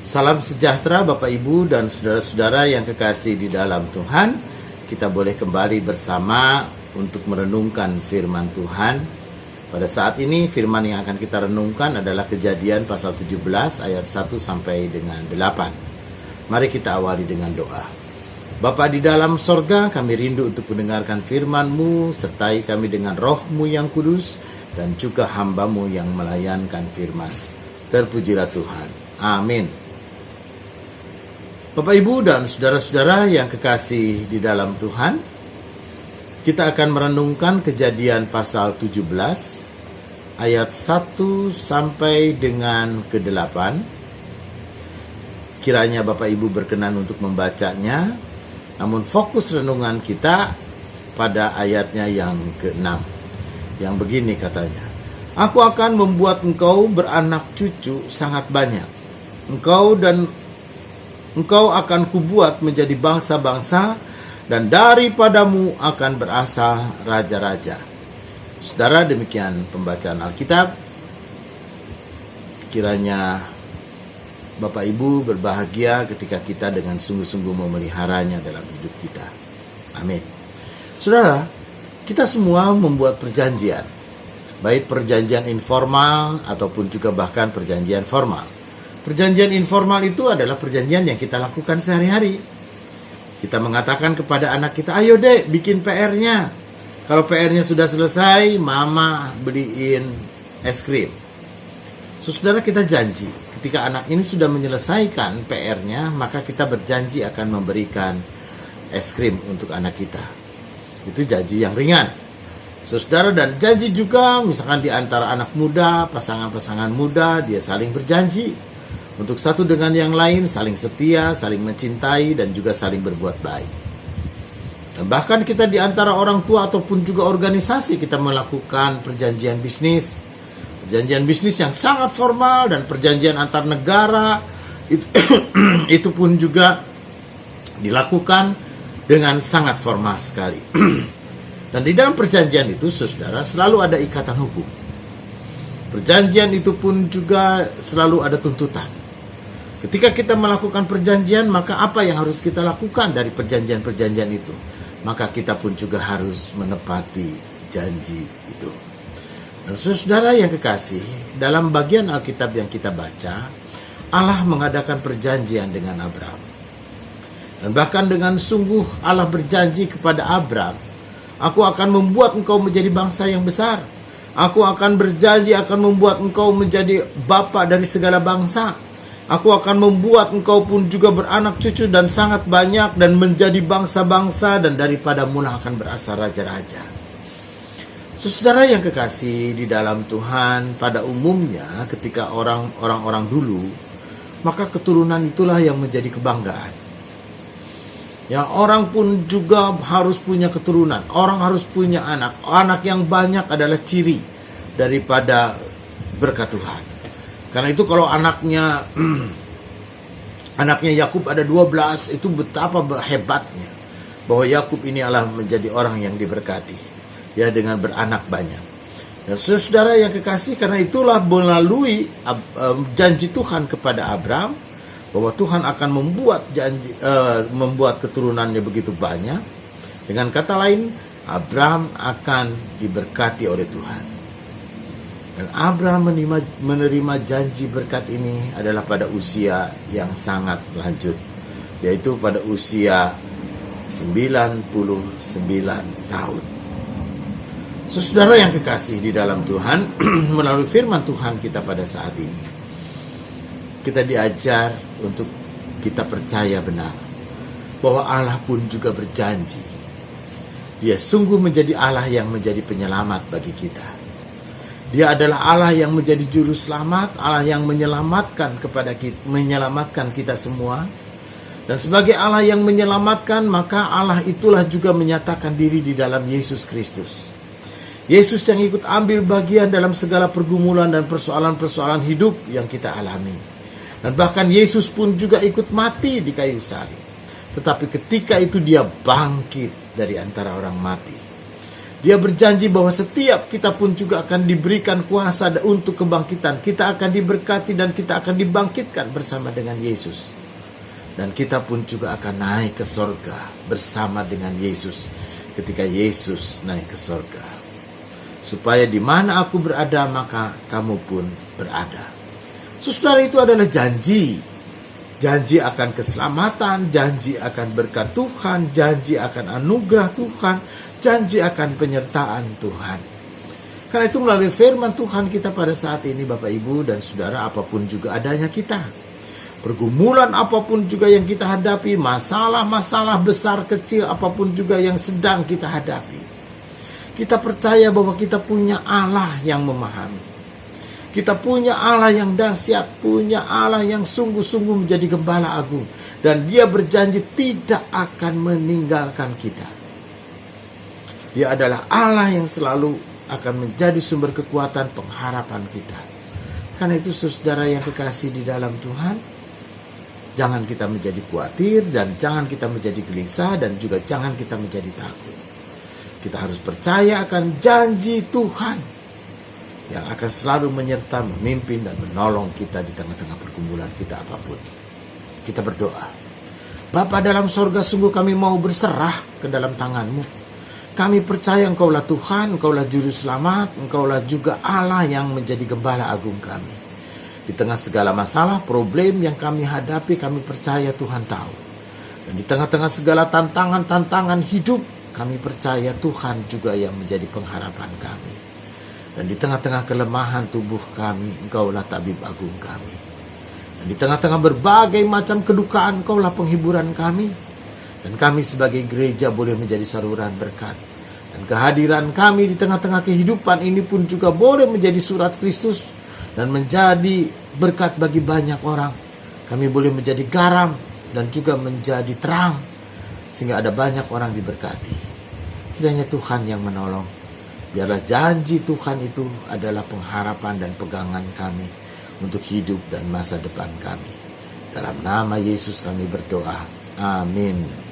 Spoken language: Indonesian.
Salam sejahtera Bapak Ibu dan saudara-saudara yang kekasih di dalam Tuhan. Kita boleh kembali bersama untuk merenungkan firman Tuhan. Pada saat ini firman yang akan kita renungkan adalah Kejadian pasal 17 ayat 1 sampai dengan 8. Mari kita awali dengan doa. Bapa di dalam sorga, kami rindu untuk mendengarkan firman-Mu, sertai kami dengan roh-Mu yang kudus, dan juga hamba-Mu yang melayankan firman. Terpujilah Tuhan. Amin. Bapak Ibu dan saudara-saudara yang kekasih di dalam Tuhan, kita akan merenungkan Kejadian pasal 17 ayat 1 sampai dengan ke-8. Kiranya Bapak Ibu berkenan untuk membacanya, namun fokus renungan kita pada ayatnya yang ke-6. Yang begini katanya, "Aku akan membuat engkau beranak cucu sangat banyak. Engkau akan kubuat menjadi bangsa-bangsa, dan daripadamu akan berasal raja-raja." Saudara, demikian pembacaan Alkitab. Kiranya Bapak Ibu berbahagia ketika kita dengan sungguh-sungguh memeliharanya dalam hidup kita. Amin. Saudara, kita semua membuat perjanjian, baik perjanjian informal ataupun juga bahkan perjanjian formal. Perjanjian informal itu adalah perjanjian yang kita lakukan sehari-hari. Kita mengatakan kepada anak kita, "Ayo dek, bikin PR-nya. Kalau PR-nya sudah selesai, mama beliin es krim." Saudara, kita janji, ketika anak ini sudah menyelesaikan PR-nya, maka kita berjanji akan memberikan es krim untuk anak kita. Itu janji yang ringan. Saudara, dan janji juga misalkan di antara anak muda, pasangan-pasangan muda, dia saling berjanji untuk satu dengan yang lain, saling setia, saling mencintai, dan juga saling berbuat baik. Dan bahkan kita di antara orang tua ataupun juga organisasi, kita melakukan perjanjian bisnis. Perjanjian bisnis yang sangat formal dan perjanjian antar negara, itu pun juga dilakukan dengan sangat formal sekali. Dan di dalam perjanjian itu, saudara, selalu ada ikatan hukum. Perjanjian itu pun juga selalu ada tuntutan. Ketika kita melakukan perjanjian, maka apa yang harus kita lakukan dari perjanjian-perjanjian itu? Maka kita pun juga harus menepati janji itu. Dan saudara yang kekasih, dalam bagian Alkitab yang kita baca, Allah mengadakan perjanjian dengan Abraham. Dan bahkan dengan sungguh Allah berjanji kepada Abraham, "Aku akan membuat engkau menjadi bangsa yang besar. Aku akan berjanji akan membuat engkau menjadi bapa dari segala bangsa. Aku akan membuat engkau pun juga beranak cucu dan sangat banyak, dan menjadi bangsa-bangsa, dan daripada mula akan berasal raja-raja." Saudara yang kekasih di dalam Tuhan, pada umumnya ketika orang-orang dulu, maka keturunan itulah yang menjadi kebanggaan. Yang orang pun juga harus punya keturunan, orang harus punya anak. Anak yang banyak adalah ciri daripada berkat Tuhan. Karena itu kalau anaknya Yakub ada 12, itu betapa hebatnya bahwa Yakub ini adalah menjadi orang yang diberkati, ya, dengan beranak banyak. Dan saudara yang kekasih, karena itulah melalui janji Tuhan kepada Abraham bahwa Tuhan akan membuat keturunannya begitu banyak. Dengan kata lain, Abraham akan diberkati oleh Tuhan. Dan Abraham menerima janji berkat ini adalah pada usia yang sangat lanjut, yaitu pada usia 99 tahun. Saudara yang kekasih di dalam Tuhan, melalui firman Tuhan kita pada saat ini, kita diajar untuk kita percaya benar bahwa Allah pun juga berjanji. Dia sungguh menjadi Allah yang menjadi penyelamat bagi kita. Dia adalah Allah yang menjadi juru selamat, Allah yang menyelamatkan kita semua. Dan sebagai Allah yang menyelamatkan, maka Allah itulah juga menyatakan diri di dalam Yesus Kristus. Yesus yang ikut ambil bagian dalam segala pergumulan dan persoalan-persoalan hidup yang kita alami. Dan bahkan Yesus pun juga ikut mati di kayu salib. Tetapi ketika itu dia bangkit dari antara orang mati. Dia berjanji bahwa setiap kita pun juga akan diberikan kuasa untuk kebangkitan. Kita akan diberkati dan kita akan dibangkitkan bersama dengan Yesus. Dan kita pun juga akan naik ke sorga bersama dengan Yesus ketika Yesus naik ke sorga. Supaya di mana aku berada, maka kamu pun berada. Saudara, itu adalah janji. Janji akan keselamatan, janji akan berkat Tuhan, janji akan anugerah Tuhan, janji akan penyertaan Tuhan. Karena itu melalui firman Tuhan kita pada saat ini, Bapak Ibu dan Saudara, apapun juga adanya kita, pergumulan apapun juga yang kita hadapi, masalah-masalah besar kecil apapun juga yang sedang kita hadapi, kita percaya bahwa kita punya Allah yang memahami. Kita punya Allah yang dahsyat, punya Allah yang sungguh-sungguh menjadi gembala agung. Dan Dia berjanji tidak akan meninggalkan kita. Dia adalah Allah yang selalu akan menjadi sumber kekuatan pengharapan kita. Karena itu saudara yang kekasih di dalam Tuhan, jangan kita menjadi khawatir dan jangan kita menjadi gelisah dan juga jangan kita menjadi takut. Kita harus percaya akan janji Tuhan yang akan selalu menyerta, memimpin, dan menolong kita di tengah-tengah pergumulan kita apapun. Kita berdoa. Bapa dalam sorga, sungguh kami mau berserah ke dalam tangan-Mu. Kami percaya Engkaulah Tuhan, Engkaulah Juru Selamat, Engkaulah juga Allah yang menjadi gembala agung kami. Di tengah segala masalah, problem yang kami hadapi, kami percaya Tuhan tahu. Dan di tengah-tengah segala tantangan-tantangan hidup, kami percaya Tuhan juga yang menjadi pengharapan kami. Dan di tengah-tengah kelemahan tubuh kami, Engkaulah tabib agung kami. Dan di tengah-tengah berbagai macam kedukaan, Engkaulah penghiburan kami. Dan kami sebagai gereja boleh menjadi saluran berkat. Dan kehadiran kami di tengah-tengah kehidupan ini pun juga boleh menjadi surat Kristus. Dan menjadi berkat bagi banyak orang. Kami boleh menjadi garam dan juga menjadi terang. Sehingga ada banyak orang diberkati. Tidak hanya Tuhan yang menolong. Biarlah janji Tuhan itu adalah pengharapan dan pegangan kami untuk hidup dan masa depan kami. Dalam nama Yesus kami berdoa. Amin.